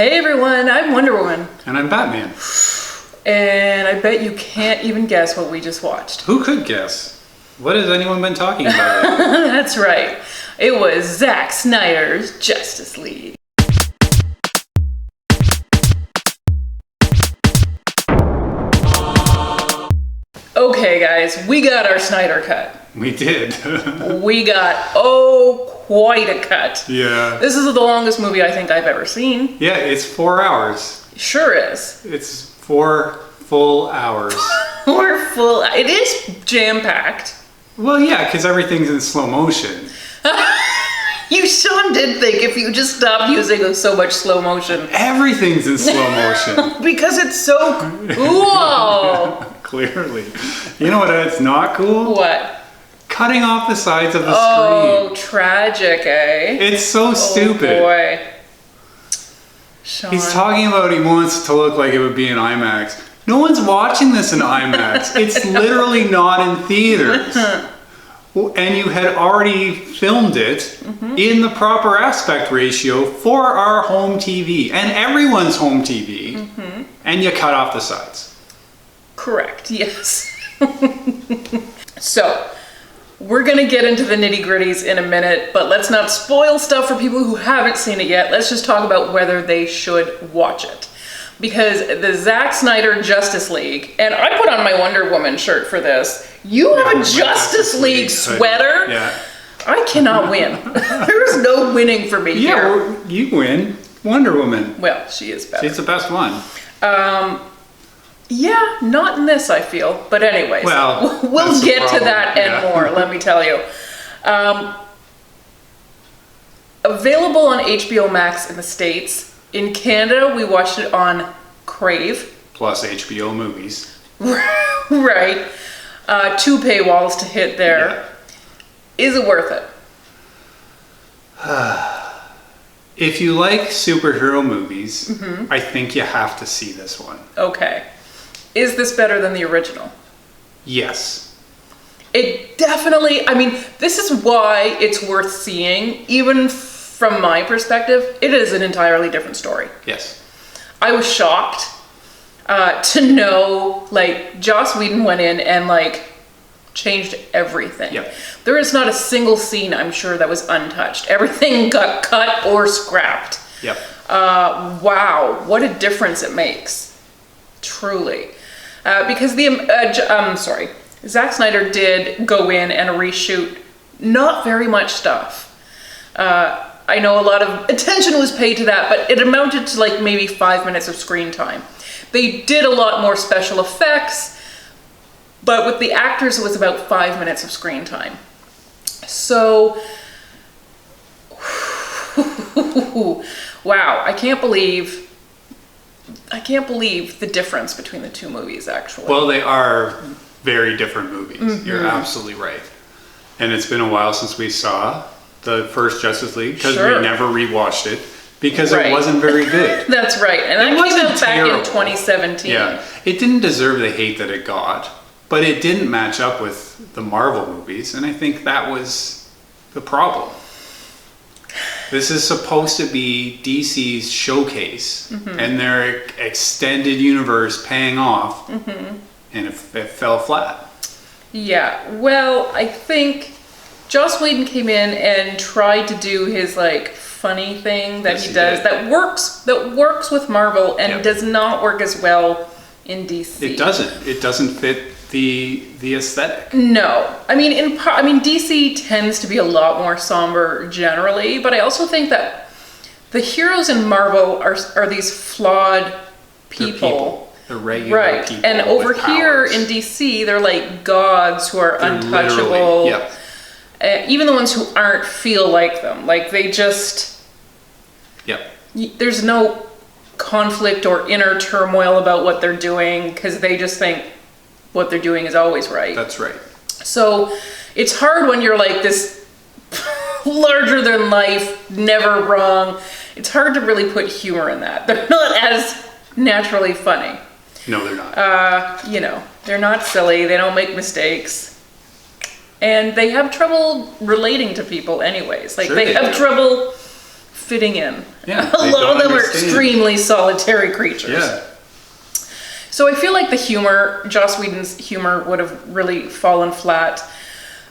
Hey everyone, I'm Wonder Woman. And I'm Batman. And I bet you can't even guess what we just watched. Who could guess? What has anyone been talking about? That's right. It was Zack Snyder's Justice League. Okay guys, we got our Snyder cut. We did. We got, quite a cut. Yeah. This is the longest movie I think I've ever seen. Yeah, it's 4 hours. Sure is. It's 4 full hours. It is jam-packed. Well, yeah, because everything's in slow motion. You Sean did think if you just stopped using so much slow motion. Everything's in slow motion. Because it's so cool. Clearly. You know what it's not cool? What? Cutting off the sides of the screen. Oh, tragic, eh? It's so stupid. Oh, boy. Sean. He's talking about he wants it to look like it would be in IMAX. No one's watching this in IMAX. It's literally not in theaters. And you had already filmed it in the proper aspect ratio for our home TV and everyone's home TV. And you cut off the sides. Correct, yes. So, we're gonna get into the nitty-gritties in a minute, but let's not spoil stuff for people who haven't seen it yet. Let's just talk about whether they should watch it. Because the Zack Snyder Justice League, and I put on my Wonder Woman shirt for this. You have a Justice League sweater? Yeah. I cannot win. There's no winning for me here. Yeah, well, you win. Wonder Woman. Well, she is better. She's the best one. Yeah, not in this, I feel. But anyways, well, we'll get to that and more, let me tell you. Available on HBO Max in the States. In Canada, we watched it on Crave. Plus HBO movies. Right. 2 paywalls to hit there. Yeah. Is it worth it? If you like superhero movies, I think you have to see this one. Okay. Is this better than the original? Yes. It definitely, I mean, this is why it's worth seeing. Even from my perspective, it is an entirely different story. Yes. I was shocked to know, like, Joss Whedon went in and, like, changed everything. Yep. There is not a single scene, I'm sure, that was untouched. Everything got cut or scrapped. Yep. Wow, what a difference it makes. Truly. Because Zack Snyder did go in and reshoot not very much stuff. I know a lot of attention was paid to that, but it amounted to like maybe 5 minutes of screen time. They did a lot more special effects, but with the actors it was about 5 minutes of screen time. So, wow, I can't believe the difference between the two movies, actually. Well, they are very different movies. You're absolutely right. And it's been a while since we saw the first Justice League because we never rewatched it because it wasn't very good. That's right. And that came out back in 2017. Yeah. It didn't deserve the hate that it got, but it didn't match up with the Marvel movies, and I think that was the problem. This is supposed to be DC's showcase and their extended universe paying off, and it fell flat. Yeah, well, I think Joss Whedon came in and tried to do his like funny thing that he does that works with Marvel and does not work as well in DC. It doesn't. It doesn't fit the aesthetic. No, I mean, DC tends to be a lot more somber generally, but I also think that the heroes in Marvel are these flawed people. They're regular people. And over here in DC, they're like gods who are untouchable. Even the ones who aren't feel like them. Like they just. There's no conflict or inner turmoil about what they're doing because they just think what they're doing is always right. That's right. So it's hard when you're like this larger than life, never wrong. It's hard to really put humor in that. They're not as naturally funny. No, they're not. They're not silly. They don't make mistakes. And they have trouble relating to people anyways. Like they have trouble fitting in. Yeah, A lot of them are extremely solitary creatures. Yeah. So I feel like the humor, Joss Whedon's humor, would have really fallen flat.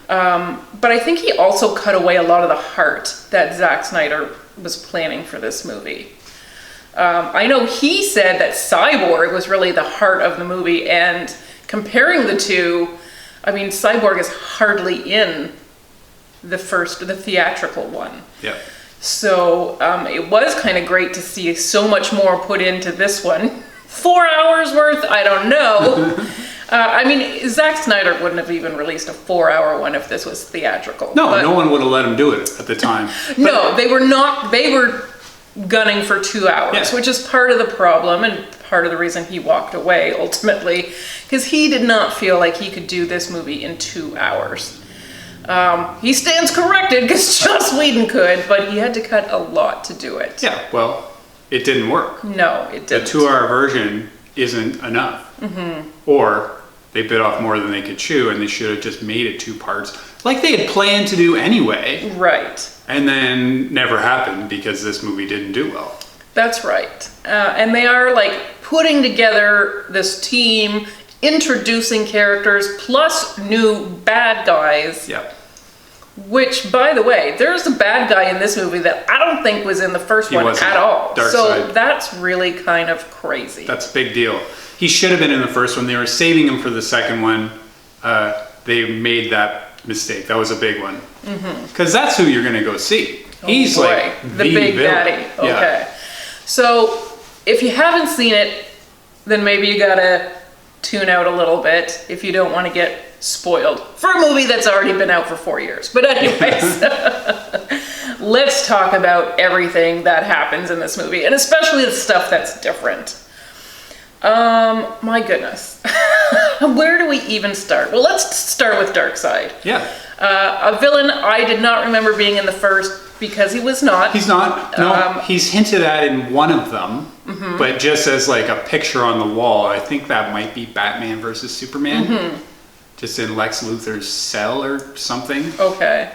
But I think he also cut away a lot of the heart that Zack Snyder was planning for this movie. I know he said that Cyborg was really the heart of the movie, and comparing the two, I mean, Cyborg is hardly in the theatrical one. Yeah. So it was kind of great to see so much more put into this one. 4 hours worth? I don't know. I mean, Zack Snyder wouldn't have even released a 4-hour one if this was theatrical. No, no one would have let him do it at the time. No, they were not. They were gunning for 2 hours, yeah. which is part of the problem and part of the reason he walked away ultimately, because he did not feel like he could do this movie in 2 hours. He stands corrected because Joss Whedon could, but he had to cut a lot to do it. Yeah, well, it didn't work. No, it didn't. The 2-hour version isn't enough. Mm-hmm. Or they bit off more than they could chew, and they should have just made it 2 parts, like they had planned to do anyway. Right. And then never happened because this movie didn't do well. That's right. And they are like putting together this team, introducing characters, plus new bad guys. Yeah. Which, by the way, there's a bad guy in this movie that I don't think was in the first one at all. So that's really kind of crazy. That's a big deal. He should have been in the first one. They were saving him for the second one. They made that mistake. That was a big one. Because that's who you're going to go see. He's like the big villain. daddy. Okay. Yeah. So if you haven't seen it, then maybe you got to tune out a little bit if you don't want to get spoiled for a movie that's already been out for 4 years. But anyways, let's talk about everything that happens in this movie, and especially the stuff that's different. My goodness. Where do we even start? Well, let's start with Darkseid. Yeah. A villain I did not remember being in the first because he was not. He's not. No, he's hinted at in one of them, but just as like a picture on the wall. I think that might be Batman versus Superman. Just in Lex Luthor's cell or something. Okay.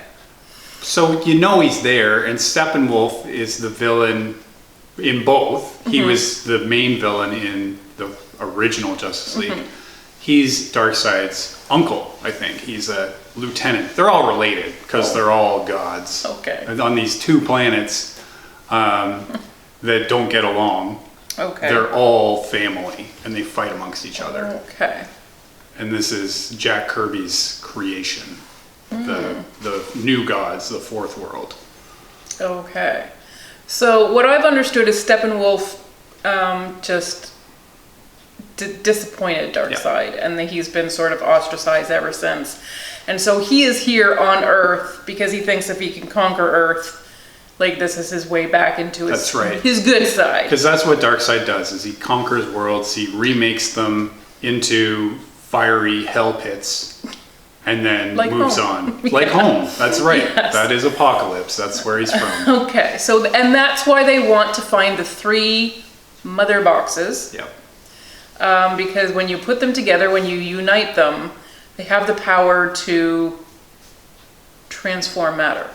So you know he's there, and Steppenwolf is the villain in both. He was the main villain in the original Justice League. He's Darkseid's uncle, I think. He's a lieutenant. They're all related because they're all gods. Okay. And on these 2 planets that don't get along, they're all family, and they fight amongst each other. Okay. And this is Jack Kirby's creation, the new gods, the fourth world. Okay. So what I've understood is Steppenwolf just disappointed Darkseid, and that he's been sort of ostracized ever since. And so he is here on Earth because he thinks if he can conquer Earth, like this is his way back into his good side. Because that's what Darkseid does, is he conquers worlds, he remakes them into fiery hell pits, and then moves on. Like home, that's right. Yes. That is Apocalypse, that's where he's from. Okay, so, and that's why they want to find the 3 mother boxes. Yep. Because when you put them together, when you unite them, they have the power to transform matter,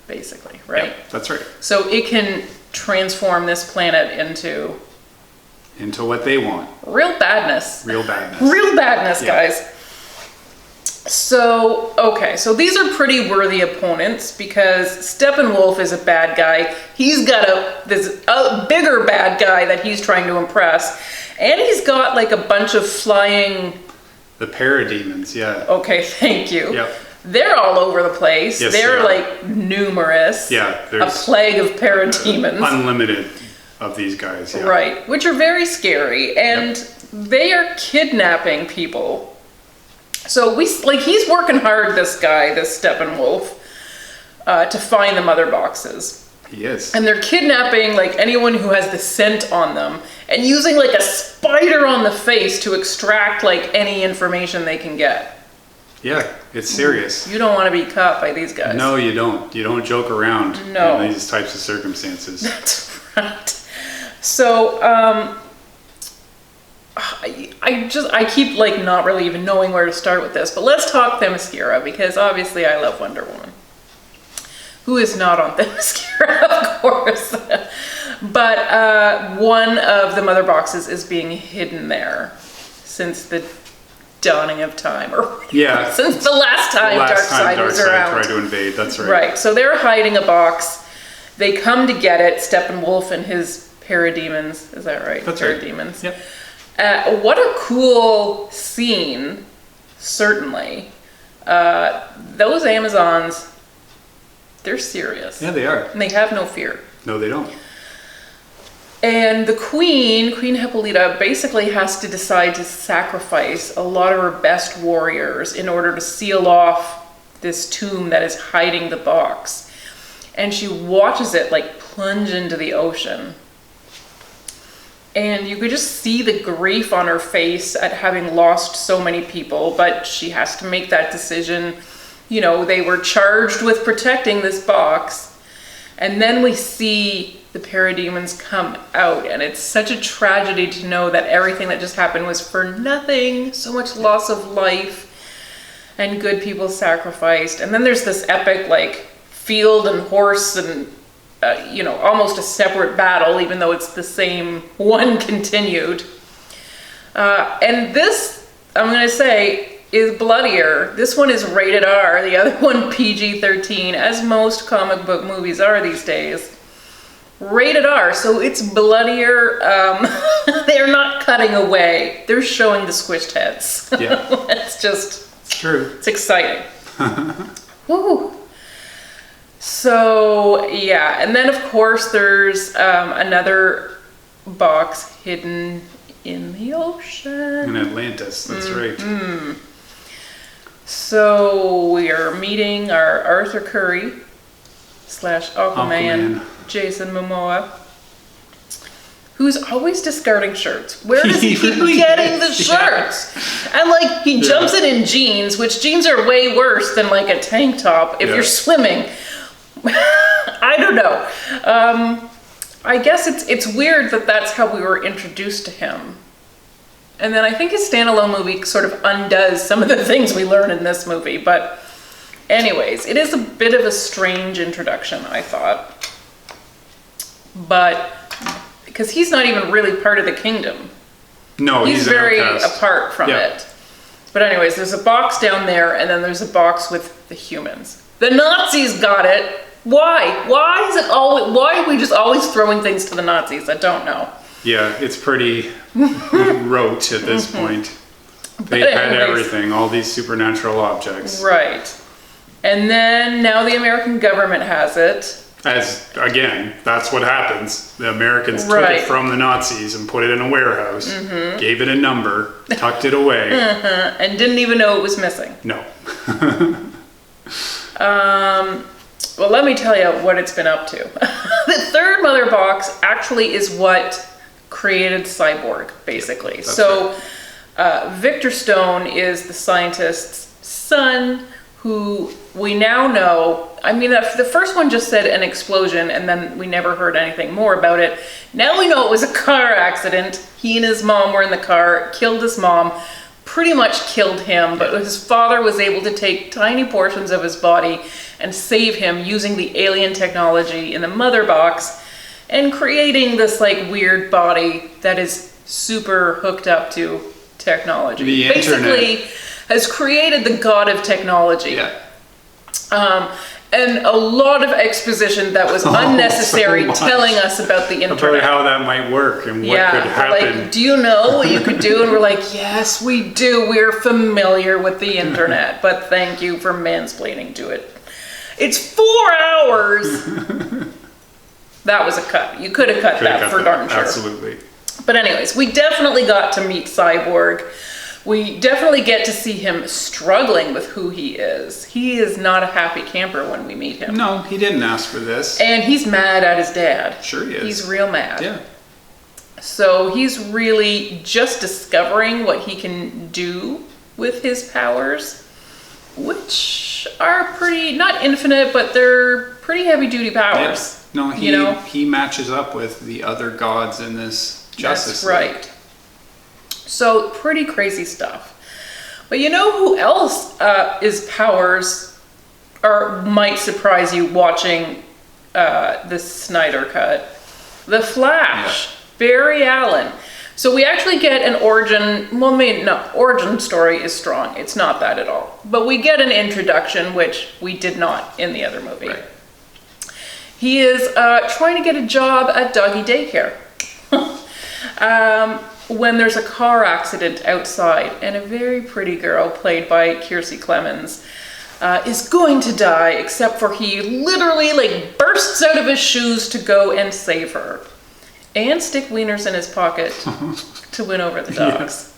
basically, right? Yep, that's right. So it can transform this planet into what they want. Real badness. Real badness. Real badness, guys. So, okay, so these are pretty worthy opponents because Steppenwolf is a bad guy. He's got this bigger bad guy that he's trying to impress. And he's got like a bunch of flying... The parademons, yeah. Okay, thank you. Yep. They're all over the place. Yes, they're like numerous. Yeah, there's a plague of parademons. Unlimited of these guys, yeah. Right, which are very scary. And they are kidnapping people. So he's working hard, this guy, this Steppenwolf, to find the mother boxes. He is. And they're kidnapping like anyone who has the scent on them and using like a spider on the face to extract like any information they can get. Yeah, it's serious. You don't want to be caught by these guys. No, you don't. You don't joke around in these types of circumstances. That's right. So, I keep like not really even knowing where to start with this, but let's talk Themyscira because obviously I love Wonder Woman. who is not on Themyscira, of course. But one of the mother boxes is being hidden there since the dawning of time, or since the last time Darkseid was around. Tried to invade, that's right. Right, so they're hiding a box. They come to get it, Steppenwolf and his parademons. Is that right? That's parademons. Right. Yep. What a cool scene, certainly. Those Amazons, they're serious. Yeah, they are. And they have no fear. No, they don't. And the Queen Hippolyta, basically has to decide to sacrifice a lot of her best warriors in order to seal off this tomb that is hiding the box. And she watches it like plunge into the ocean. And you could just see the grief on her face at having lost so many people, but she has to make that decision. You know, they were charged with protecting this box. And then we see the parademons come out, and it's such a tragedy to know that everything that just happened was for nothing. So much loss of life and good people sacrificed. And then there's this epic like field and horse and almost a separate battle, even though it's the same one continued. And this, I'm going to say, is bloodier. This one is rated R, the other one PG-13, as most comic book movies are these days. Rated R, so it's bloodier. They're not cutting away. They're showing the squished heads. Yeah. It's true. It's exciting. Woo. So, yeah, and then of course there's another box hidden in the ocean. In Atlantis, that's right. So we are meeting our Arthur Curry / Aquaman, Jason Momoa, who's always discarding shirts. Where does he keep getting the shirts? And like, he jumps in jeans, which jeans are way worse than like a tank top if you're swimming. I don't know. I guess it's weird that that's how we were introduced to him. And then I think his standalone movie sort of undoes some of the things we learn in this movie. But anyways, it is a bit of a strange introduction, I thought. But because he's not even really part of the kingdom. No, he's very apart from it. But anyways, there's a box down there, and then there's a box with the humans. The Nazis got it. Why? Why is it always? Why are we just always throwing things to the Nazis? I don't know. Yeah, it's pretty rote at this point. They had everything, all these supernatural objects. Right. And then now the American government has it. As, again, that's what happens. The Americans took it from the Nazis and put it in a warehouse, gave it a number, tucked it away. And didn't even know it was missing. No. Well, let me tell you what it's been up to. The third mother box actually is what created Cyborg, basically. So Victor Stone is the scientist's son, who we now know, I mean, the first one just said an explosion, and then we never heard anything more about it. Now we know it was a car accident. He and his mom were in the car, killed his mom, pretty much killed him, but his father was able to take tiny portions of his body and save him using the alien technology in the mother box and creating this like weird body that is super hooked up to technology. The Basically internet has created the god of technology. Yeah. And a lot of exposition that was unnecessary, so telling us about the internet. About how that might work and what could happen. Like, do you know what you could do? And we're like, yes, we do. We're familiar with the internet, but thank you for mansplaining to it. It's 4 hours. That was a cut. You could have cut that for darn sure. Absolutely. But anyways, we definitely got to meet Cyborg. We definitely get to see him struggling with who he is. He is not a happy camper when we meet him. No, he didn't ask for this. And he's mad at his dad. Sure he is. He's real mad. Yeah. So he's really just discovering what he can do with his powers, which are pretty, not infinite, but they're pretty heavy-duty powers. Yeah. No, he matches up with the other gods in this Justice League. That's right. So pretty crazy stuff. But you know who else his powers or might surprise you watching the Snyder Cut. The Flash, Barry Allen. So we actually get an origin, well, maybe no, origin story is strong. It's not that at all. But we get an introduction, which we did not in the other movie. Right. He is trying to get a job at doggy daycare. When there's a car accident outside and a very pretty girl played by Kiersey Clemons is going to die, except for he literally like bursts out of his shoes to go and save her and stick wieners in his pocket to win over the dogs.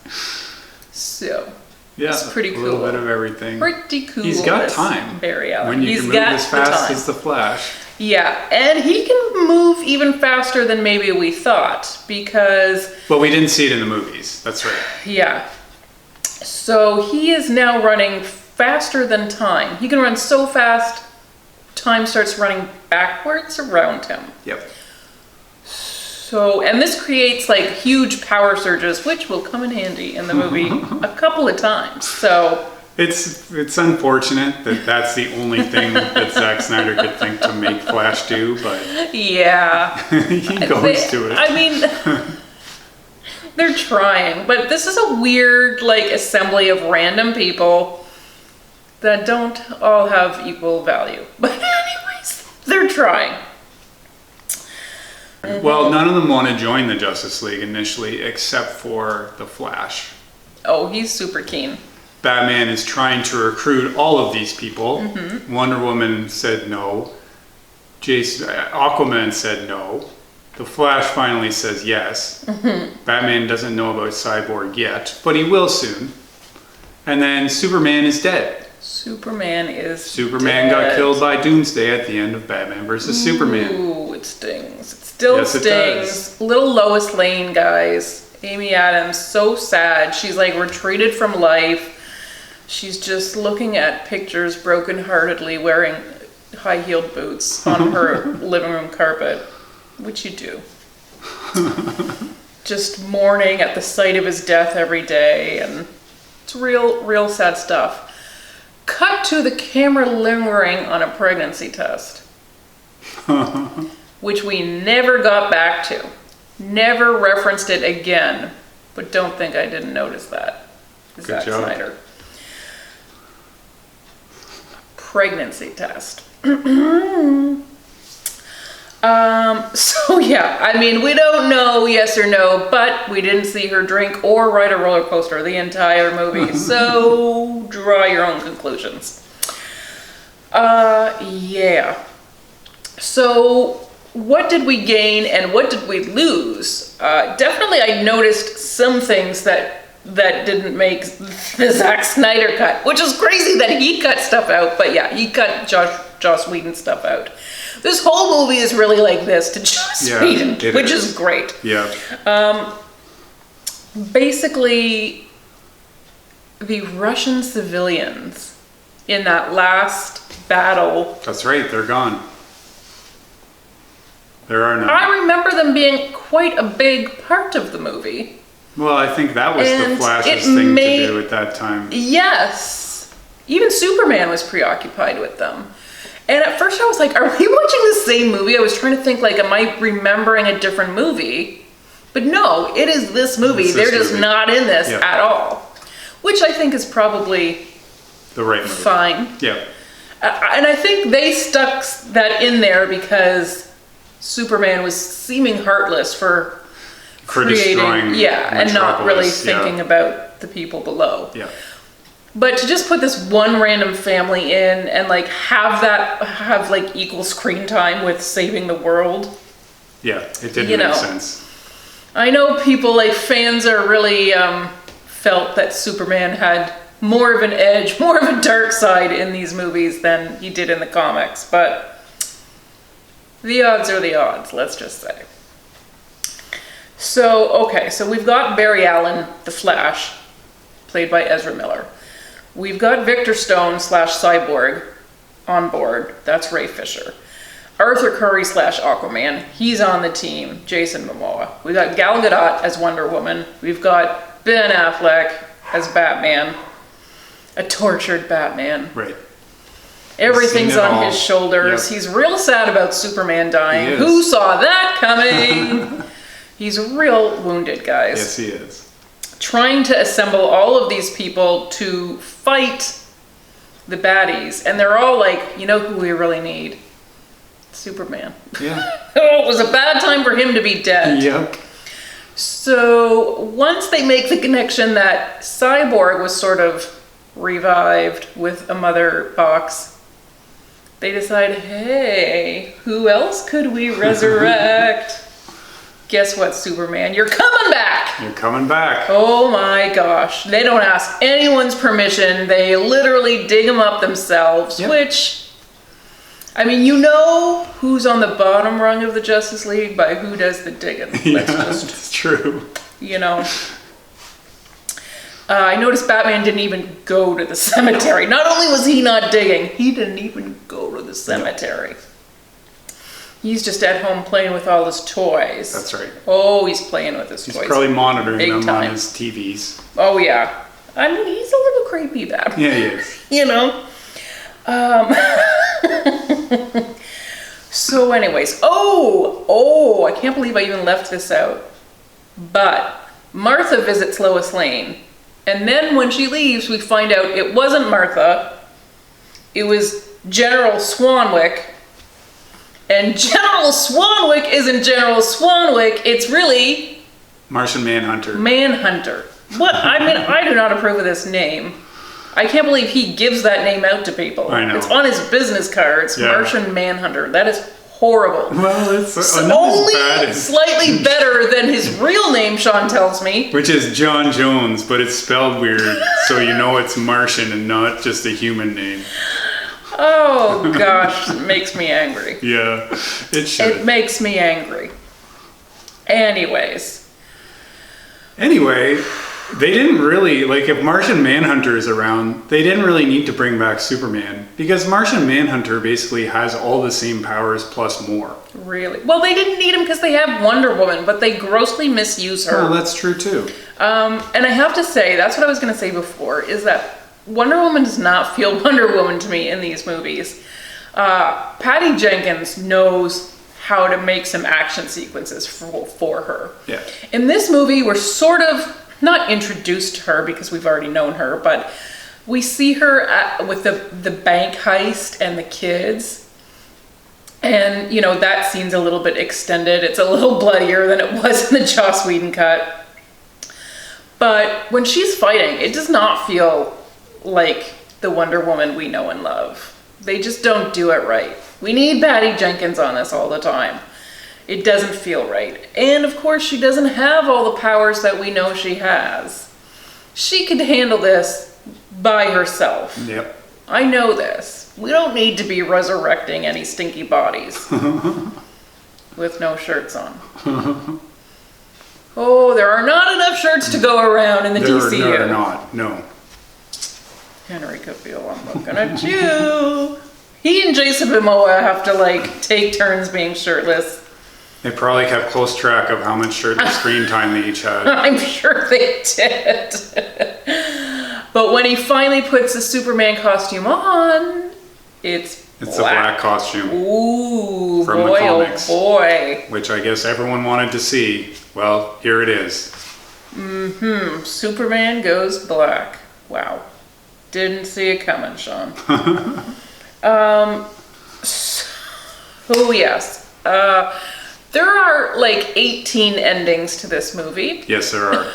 So it's pretty cool. A little bit of everything. Pretty cool. He's got time. Barry Allen. When you can move as fast as the Flash. Yeah, and he can move even faster than maybe we thought because... But we didn't see it in the movies. That's right. Yeah. So he is now running faster than time. He can run so fast, time starts running backwards around him. Yep. So, and this creates like huge power surges, which will come in handy in the movie a couple of times. So... It's unfortunate that that's the only thing that Zack Snyder could think to make Flash do, but yeah, he goes to it. I mean, they're trying, but this is a weird like assembly of random people that don't all have equal value. But anyways, they're trying. Well, none of them want to join the Justice League initially, except for the Flash. Oh, he's super keen. Batman is trying to recruit all of these people. Mm-hmm. Wonder Woman said no. Aquaman said no. The Flash finally says yes. Mm-hmm. Batman doesn't know about Cyborg yet, but he will soon. And then Superman is dead. Superman got killed by Doomsday at the end of Batman vs. Superman. Ooh, it stings. It still Yes, it stings. does. Little Lois Lane, guys. Amy Adams, so sad. She's like retreated from life. She's just looking at pictures brokenheartedly wearing high-heeled boots on her living room carpet, which you do. Just mourning at the sight of his death every day, and it's real sad stuff. Cut to the camera lingering on a pregnancy test, which we never got back to. Never referenced it again, but don't think I didn't notice that. Zack Snyder. Pregnancy test. So yeah, I mean, we don't know yes or no, but we didn't see her drink or ride a roller coaster the entire movie, so draw your own conclusions. Yeah. So what did we gain and what did we lose? Definitely I noticed some things that didn't make the Zack Snyder cut, which is crazy that he cut stuff out, but yeah, he cut Joss Whedon stuff out. This whole movie is really like this to Joss Whedon, which is great. Yeah. Basically, the Russian civilians in that last battle. That's right, they're gone. There are none. I remember them being quite a big part of the movie. Well, I think that was the Flash's thing to do at that time. Yes. Even Superman was preoccupied with them. And at first I was like, are we watching the same movie? I was trying to think like, am I remembering a different movie? But no, it is this movie. They're just not in this at all. Which I think is probably the right movie. Fine. Yeah. And I think they stuck that in there because Superman was seeming heartless for creating, and not really thinking about the people below. Yeah. But to just put this one random family in and like have like equal screen time with saving the world. Yeah, it didn't make sense. I know people like fans are really felt that Superman had more of an edge, more of a dark side in these movies than he did in the comics, but the odds are the odds, let's just say. So, okay, so we've got Barry Allen, the Flash, played by Ezra Miller. We've got Victor Stone / Cyborg on board. That's Ray Fisher. Arthur Curry / Aquaman. He's on the team. Jason Momoa. We've got Gal Gadot as Wonder Woman. We've got Ben Affleck as Batman. A tortured Batman. Right. Everything's Seen it on all. his shoulders. Yep. He's real sad about Superman dying. He is. Who saw that coming? He's real wounded, guys. Yes, he is. Trying to assemble all of these people to fight the baddies. And they're all like, you know who we really need? Superman. Yeah. Oh, it was a bad time for him to be dead. Yep. So once they make the connection that Cyborg was sort of revived with a mother box, they decide, hey, who else could we resurrect? Guess what, Superman? You're coming back! You're coming back. Oh my gosh. They don't ask anyone's permission. They literally dig them up themselves, Yep. which, I mean, you know who's on the bottom rung of the Justice League by who does the digging. Yeah, Let's just, it's true. you know. I noticed Batman didn't even go to the cemetery. Not only was he not digging, he didn't even go to the cemetery. He's just at home playing with all his toys. That's right. Oh, he's playing with his He's toys. probably monitoring Big them time. on his TVs. Oh, yeah. I mean, he's a little creepy, Batman. Yeah, he is. You know? So anyways, I can't believe I even left this out. But Martha visits Lois Lane. And then when she leaves, we find out it wasn't Martha. It was General Swanwick. And General Swanwick isn't General Swanwick. It's really Martian Manhunter. Manhunter. What? I mean, I do not approve of this name. I can't believe he gives that name out to people. I know. It's on his business cards. Yeah. Martian Manhunter. That is horrible. Well, it's It's not as only bad as, slightly better than his real name, Sean tells me. which is John Jones, but it's spelled weird, so you know it's Martian and not just a human name. Oh gosh, it makes me angry. Yeah, it should. It makes me angry. Anyways. Anyway, they didn't really, like, if Martian Manhunter is around, they didn't really need to bring back Superman, because Martian Manhunter basically has all the same powers plus more. Really? Well, they didn't need him because they have Wonder Woman, but they grossly misuse her. Well, that's true too. And I have to say, that's what I was going to say before, is that Wonder Woman does not feel Wonder Woman to me in these movies. Patty Jenkins knows how to make some action sequences for her. Yeah. In this movie, we're sort of not introduced to her because we've already known her, but we see her with the bank heist and the kids. And, you know, that scene's a little bit extended. It's a little bloodier than it was in the Joss Whedon cut. But when she's fighting, it does not feel like the Wonder Woman we know and love. They just don't do it right. We need Patty Jenkins on this all the time. It doesn't feel right. And of course, she doesn't have all the powers that we know she has. She could handle this by herself. Yep. I know this. We don't need to be resurrecting any stinky bodies with no shirts on. Oh, there are not enough shirts to go around in the DCU. There are not, no. Henry Cavill, I'm looking at you. He and Jason Momoa have to, like, take turns being shirtless. They probably kept close track of how much shirtless screen time they each had. I'm sure they did. But when he finally puts the Superman costume on, it's a black costume. Ooh, From boy, the comics. oh boy. Which I guess everyone wanted to see. Well, here it is. Superman goes black. Wow. Didn't see it coming, Sean. Oh, yes. There are like 18 endings to this movie. Yes, there are.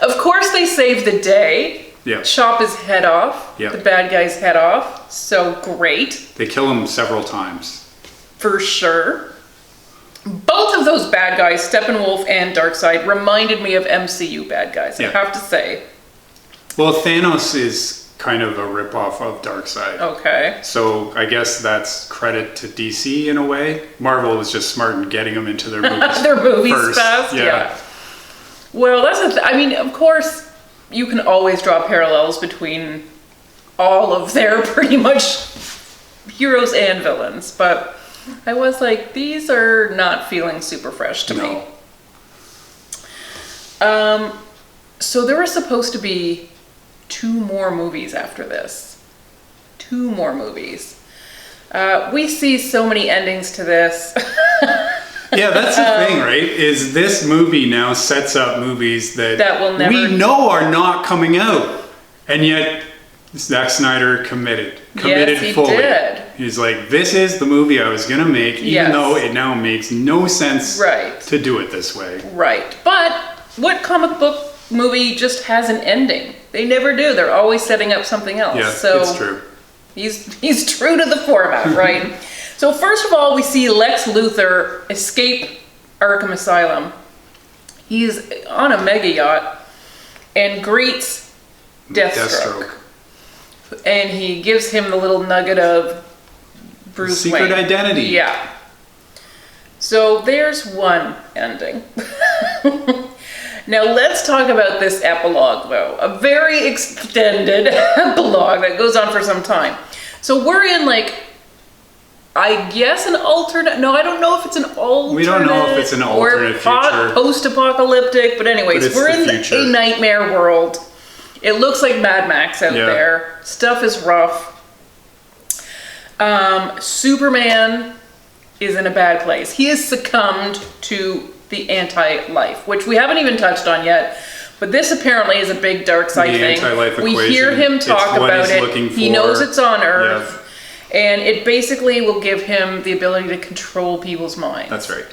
Of course, they save the day. Yeah. Chop his head off. Yeah. The bad guy's head off. So great. They kill him several times. For sure. Both of those bad guys, Steppenwolf and Darkseid, reminded me of MCU bad guys, Yeah. I have to say. Well, Thanos is kind of a ripoff of Darkseid. Okay. So I guess that's credit to DC in a way. Marvel was just smart in getting them into their movies. Their movies first. fast, Yeah. yeah. Well, that's I mean, of course, you can always draw parallels between all of their pretty much heroes and villains, but I was like, these are not feeling super fresh to me. So there were supposed to be 2 more movies after this. 2 more movies. We see so many endings to this. Yeah, that's the thing, right? Is this movie now sets up movies that will never... we know are not coming out. And yet, Zack Snyder committed Yes, fully. He did. He's like, this is the movie I was going to make, even though it now makes no sense to do it this way. Right. But what comic book movie just has an ending? They never do. They're always setting up something else. Yeah, so it's true. He's true to the format, right? So first of all, we see Lex Luthor escape Arkham Asylum. He's on a mega yacht and greets Deathstroke. And he gives him the little nugget of Bruce Wayne. Secret identity. Yeah. So there's one ending. Now let's talk about this epilogue, though. A very extended epilogue that goes on for some time. So we're in, like, I guess an alternate... No, I don't know if it's an alternate... We don't know if it's an alternate future. Post-apocalyptic, but anyways, we're in a nightmare world. It looks like Mad Max out there. Stuff is rough. Superman is in a bad place. He has succumbed to the AntiLife, which we haven't even touched on yet. But this apparently is a big dark side thing. AntiLife we equation. hear him talk about it. He knows it's on Earth. Yeah. And it basically will give him the ability to control people's minds. That's right.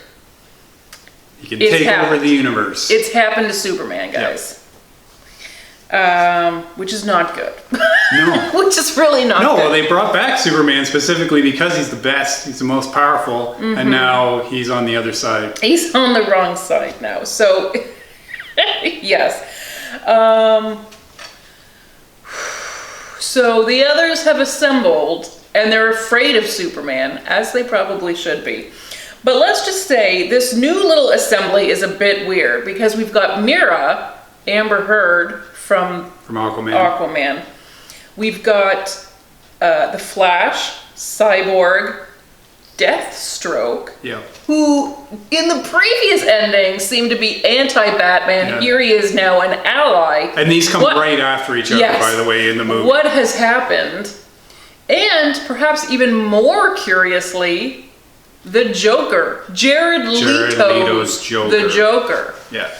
He can take over the universe. It's happened to Superman, guys. Which is not good. No. Which is really not good. No, well, they brought back Superman specifically because he's the best, he's the most powerful, and now he's on the other side. He's on the wrong side now, so, yes. So the others have assembled, and they're afraid of Superman, as they probably should be. But let's just say this new little assembly is a bit weird, because we've got Mira, Amber Heard, from Aquaman. We've got the Flash, Cyborg, Deathstroke, who in the previous ending seemed to be anti-Batman. Yeah. Here he is now an ally. And these come right after each other, by the way, in the movie. What has happened? And perhaps even more curiously, the Joker. Jared Leto's Joker. The Joker. Yeah.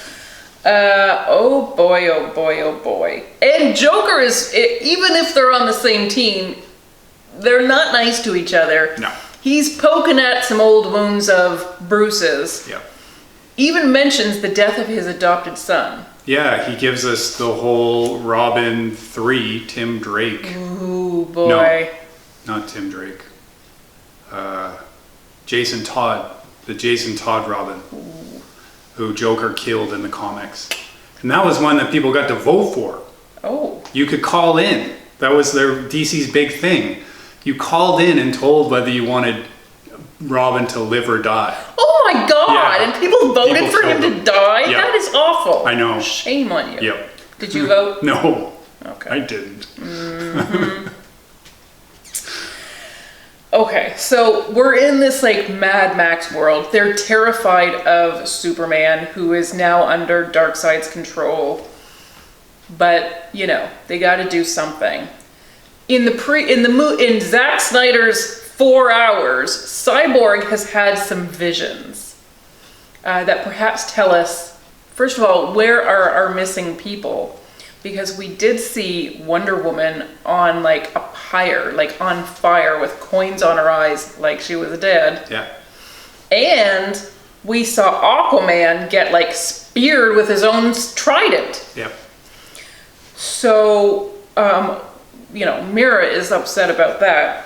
Oh boy, oh boy, oh boy. And Joker is, even if they're on the same team, they're not nice to each other. No. He's poking at some old wounds of Bruce's. Yeah. Even mentions the death of his adopted son. Yeah, he gives us the whole Robin 3, Tim Drake. Ooh, boy. No, not Tim Drake. Jason Todd. The Jason Todd Robin. Ooh. Who Joker killed in the comics. And that was one that people got to vote for. Oh. You could call in. That was their DC's big thing. You called in and told whether you wanted Robin to live or die. Oh my God! Yeah. And people voted for him to die? Yep. That is awful. I know. Shame on you. Yep. Did you vote? No. Okay. I didn't. Mm-hmm. Okay, so we're in this like Mad Max world. They're terrified of Superman, who is now under Darkseid's control. But, you know, they got to do something. In Zack Snyder's 4 hours, Cyborg has had some visions that perhaps tell us, first of all, where are our missing people? Because we did see Wonder Woman on like a pyre, like on fire with coins on her eyes, like she was dead. Yeah. And we saw Aquaman get like speared with his own trident. Yep. So, you know, Mira is upset about that.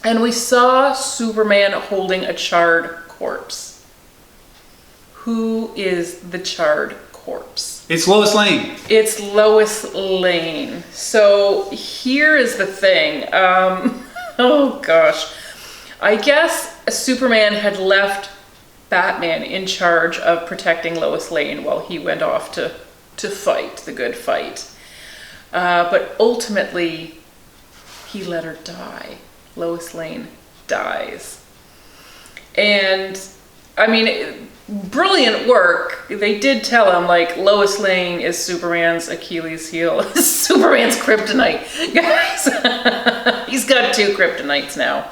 And we saw Superman holding a charred corpse. Who is the charred corpse? It's Lois Lane. It's Lois Lane. So here is the thing. Oh gosh. I guess Superman had left Batman in charge of protecting Lois Lane while he went off to fight the good fight. But ultimately, he let her die. Lois Lane dies. And, I mean, brilliant work. They did tell him, like, Lois Lane is Superman's Achilles heel. Superman's kryptonite. Guys, he's got 2 kryptonites now.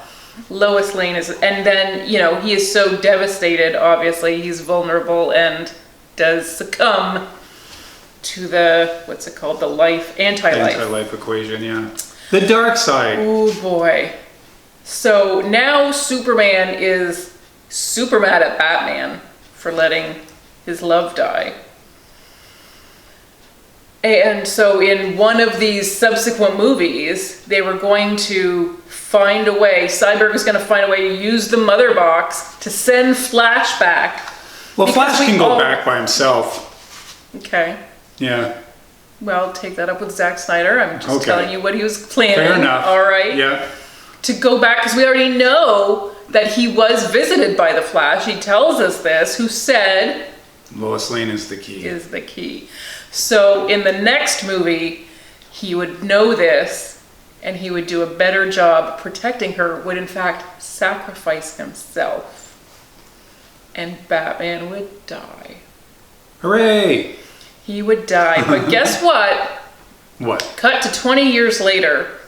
Lois Lane is, and then, you know, he is so devastated, obviously. He's vulnerable and does succumb to the, what's it called? The anti-life. Anti-life equation, yeah. The dark side. Oh boy. So now Superman is super mad at Batman for letting his love die. And so in one of these subsequent movies, they were going to find a way, Cyborg was going to find a way to use the mother box to send Flash back. Well, Flash can go back by himself. Okay. Yeah. Well, take that up with Zack Snyder. I'm just telling you what he was planning. Fair enough. All right. Yeah. To go back, because we already know that he was visited by the Flash. He tells us this, who said... Lois Lane is the key. Is the key. So in the next movie, he would know this, and he would do a better job protecting her, would in fact sacrifice himself. And Batman would die. Hooray! He would die. But guess what? What? Cut to 20 years later,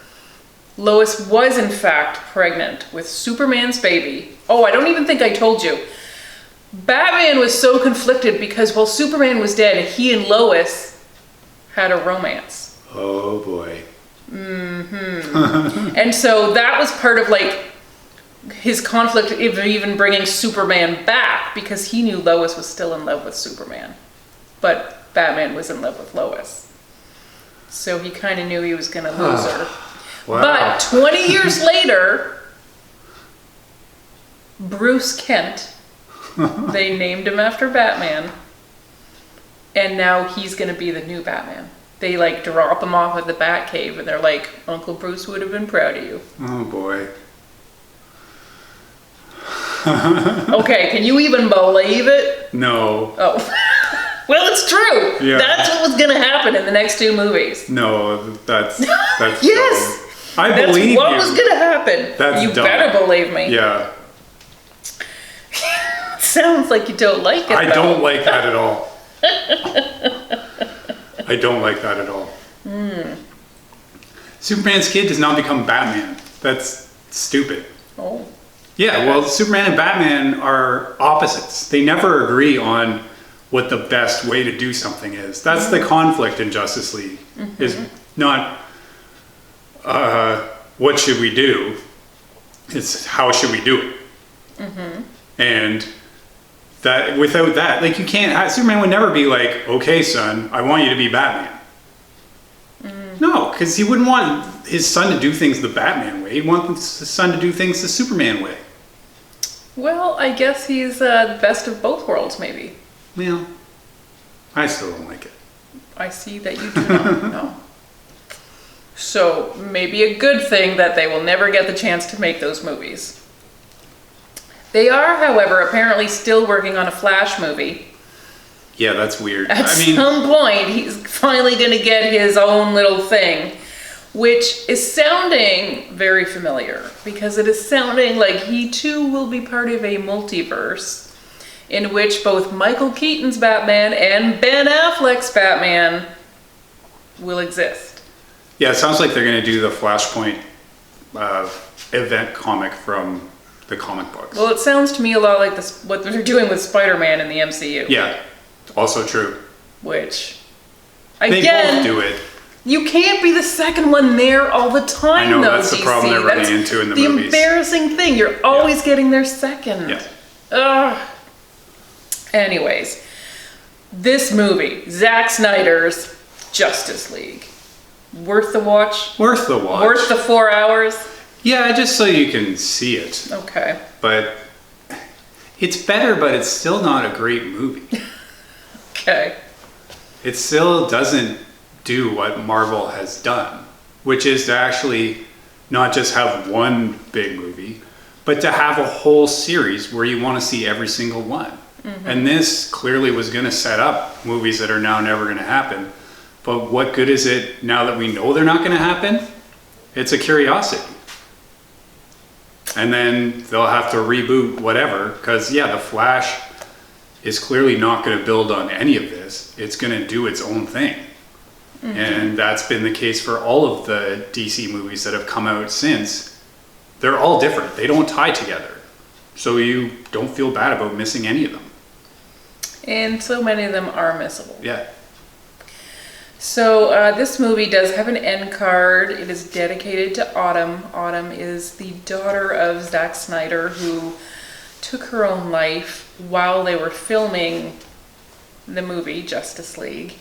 Lois was in fact pregnant with Superman's baby. Oh, I don't even think I told you. Batman was so conflicted because while Superman was dead, he and Lois had a romance. Oh boy. Mm-hmm. And so that was part of like his conflict of even bringing Superman back, because he knew Lois was still in love with Superman. But Batman was in love with Lois. So he kind of knew he was going to lose her. Wow. But 20 years later, Bruce Kent, they named him after Batman, and now he's going to be the new Batman. They like drop him off at the Batcave, and they're like, Uncle Bruce would have been proud of you. Oh boy. Okay, can you even believe it? No. Oh. Well, it's true. Yeah. That's what was going to happen in the next 2 movies. No, that's yes. dumb. I believe you. That's what was going to happen. That's you dumb. better believe me. Yeah. Sounds like you don't like it. I don't like that at all. I don't like that at all. Superman's kid does not become Batman. That's stupid. Oh. Yeah, well, Superman and Batman are opposites. They never agree on what the best way to do something is. That's the conflict in Justice League, is not what should we do, it's how should we do it. And that without that, like, you can't, Superman would never be like, okay son, I want you to be Batman. No, because he wouldn't want his son to do things the Batman way. He'd want his son to do things the Superman way. Well, I guess he's the best of both worlds, maybe. Well, I still don't like it. I see that you do not know. So maybe a good thing that they will never get the chance to make those movies. They are, however, apparently still working on a Flash movie. Yeah, that's weird. At some point, he's finally going to get his own little thing, which is sounding very familiar, because it is sounding like he too will be part of a multiverse in which both Michael Keaton's Batman and Ben Affleck's Batman will exist. Yeah, it sounds like they're going to do the Flashpoint event comic from the comic books. Well, it sounds to me a lot like this, what they're doing with Spider-Man in the MCU. Yeah, also true. Which, They again, both do it. you can't be the second one there all the time, I know, though, that's the DC. problem they're running That's into in the movies. The embarrassing thing. You're always getting there second. Yeah. Ugh. Anyways, this movie, Zack Snyder's Justice League. Worth the watch? Worth the watch. Worth the 4 hours? Yeah, just so you can see it. Okay. But it's better, but it's still not a great movie. Okay. It still doesn't do what Marvel has done, which is to actually not just have one big movie, but to have a whole series where you want to see every single one. And this clearly was going to set up movies that are now never going to happen. But what good is it now that we know they're not going to happen? It's a curiosity. And then they'll have to reboot whatever, because yeah, The Flash is clearly not going to build on any of this. It's going to do its own thing. And that's been the case for all of the DC movies that have come out since. They're all different. They don't tie together. So you don't feel bad about missing any of them. And so many of them are missable. Yeah. So this movie does have an end card. It is dedicated to Autumn. Autumn is the daughter of Zack Snyder, who took her own life while they were filming the movie Justice League,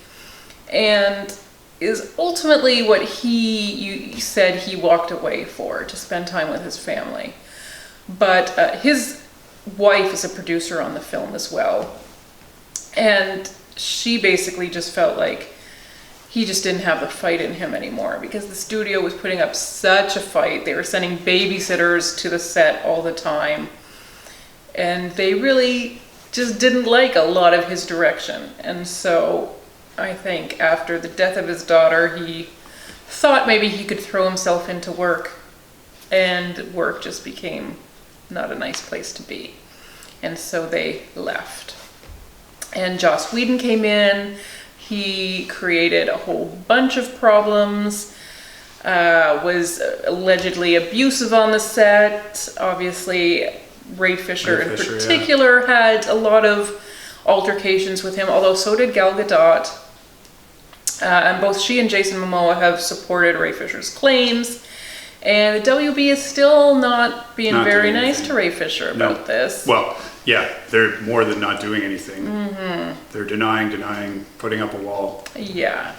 and is ultimately what you said he walked away for, to spend time with his family. But his wife is a producer on the film as well, and she basically just felt like he just didn't have the fight in him anymore, because the studio was putting up such a fight. They were sending babysitters to the set all the time, and they really just didn't like a lot of his direction. And so I think after the death of his daughter, he thought maybe he could throw himself into work, and work just became not a nice place to be. And so they left. And Joss Whedon came in. He created a whole bunch of problems, was allegedly abusive on the set. Obviously, Ray Fisher in particular had a lot of altercations with him, although so did Gal Gadot. And both she and Jason Momoa have supported Ray Fisher's claims. And the WB is still not being very nice to Ray Fisher about this. Well, yeah, they're more than not doing anything. They're denying, putting up a wall. Yeah,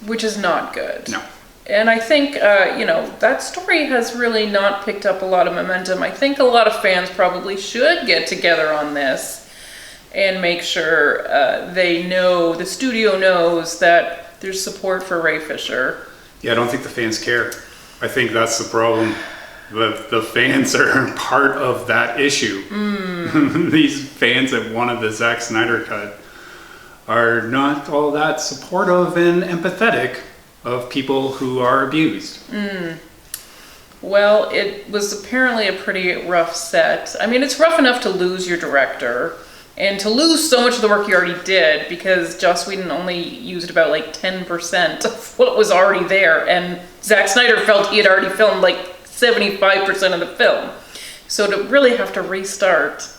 which is not good. No. And I think, that story has really not picked up a lot of momentum. I think a lot of fans probably should get together on this and make sure the studio knows that there's support for Ray Fisher. Yeah, I don't think the fans care. I think that's the problem. The fans are part of that issue. These fans that wanted the Zack Snyder cut are not all that supportive and empathetic of people who are abused. Well, it was apparently a pretty rough set. I mean, it's rough enough to lose your director and to lose so much of the work you already did, because Joss Whedon only used about 10% of what was already there, and Zack Snyder felt he had already filmed 75% of the film. So to really have to restart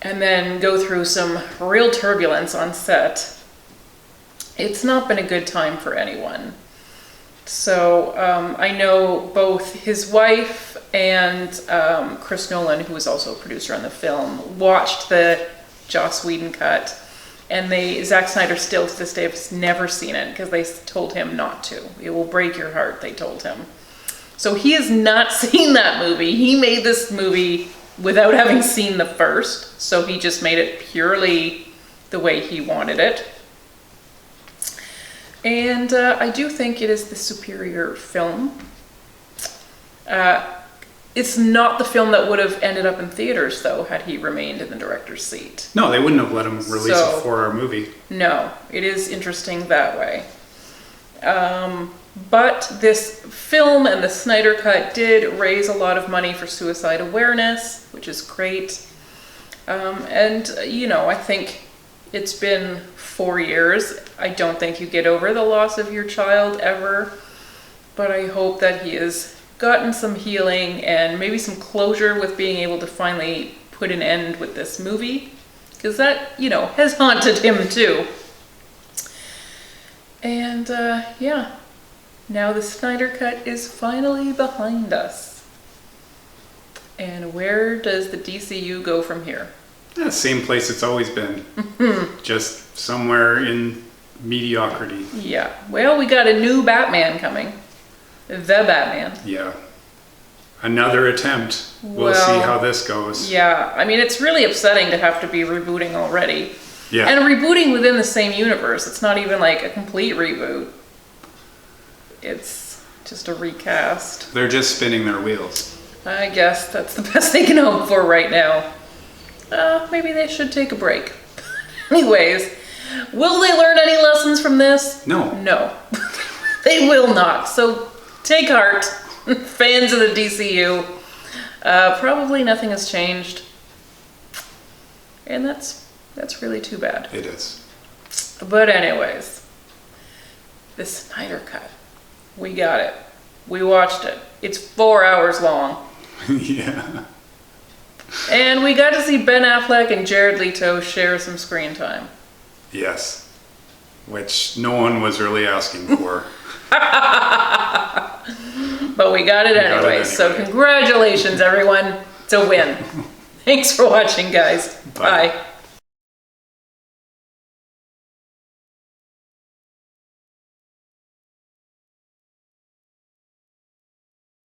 and then go through some real turbulence on set, it's not been a good time for anyone. So I know both his wife and Chris Nolan, who was also a producer on the film, watched the Joss Whedon cut, and Zack Snyder still to this day has never seen it, because they told him not to. It will break your heart, they told him. So he has not seen that movie. He made this movie without having seen the first, so he just made it purely the way he wanted it. And I do think it is the superior film. It's not the film that would have ended up in theaters, though, had he remained in the director's seat. No, they wouldn't have let him release a 4-hour movie. No, it is interesting that way. But this film and the Snyder Cut did raise a lot of money for suicide awareness, which is great. I think it's been 4 years. I don't think you get over the loss of your child ever, but I hope that he has gotten some healing and maybe some closure with being able to finally put an end with this movie, because that, has haunted him too. And now the Snyder Cut is finally behind us. And where does the DCU go from here? Yeah, same place it's always been. Just somewhere in mediocrity. Yeah. Well, we got a new Batman coming. The Batman. Yeah. Another attempt. We'll see how this goes. Yeah. I mean, it's really upsetting to have to be rebooting already. Yeah. And rebooting within the same universe. It's not even a complete reboot. It's just a recast. They're just spinning their wheels. I guess that's the best they can hope for right now. Maybe they should take a break. Anyways, will they learn any lessons from this? No. No. They will not. So take heart, fans of the DCU. Probably nothing has changed. And that's really too bad. It is. But anyways, the Snyder Cut. We got it. We watched it. It's 4 hours long. Yeah. And we got to see Ben Affleck and Jared Leto share some screen time. Yes. Which no one was really asking for. But we got it anyway. So congratulations, everyone. It's a win. Thanks for watching, guys. Bye.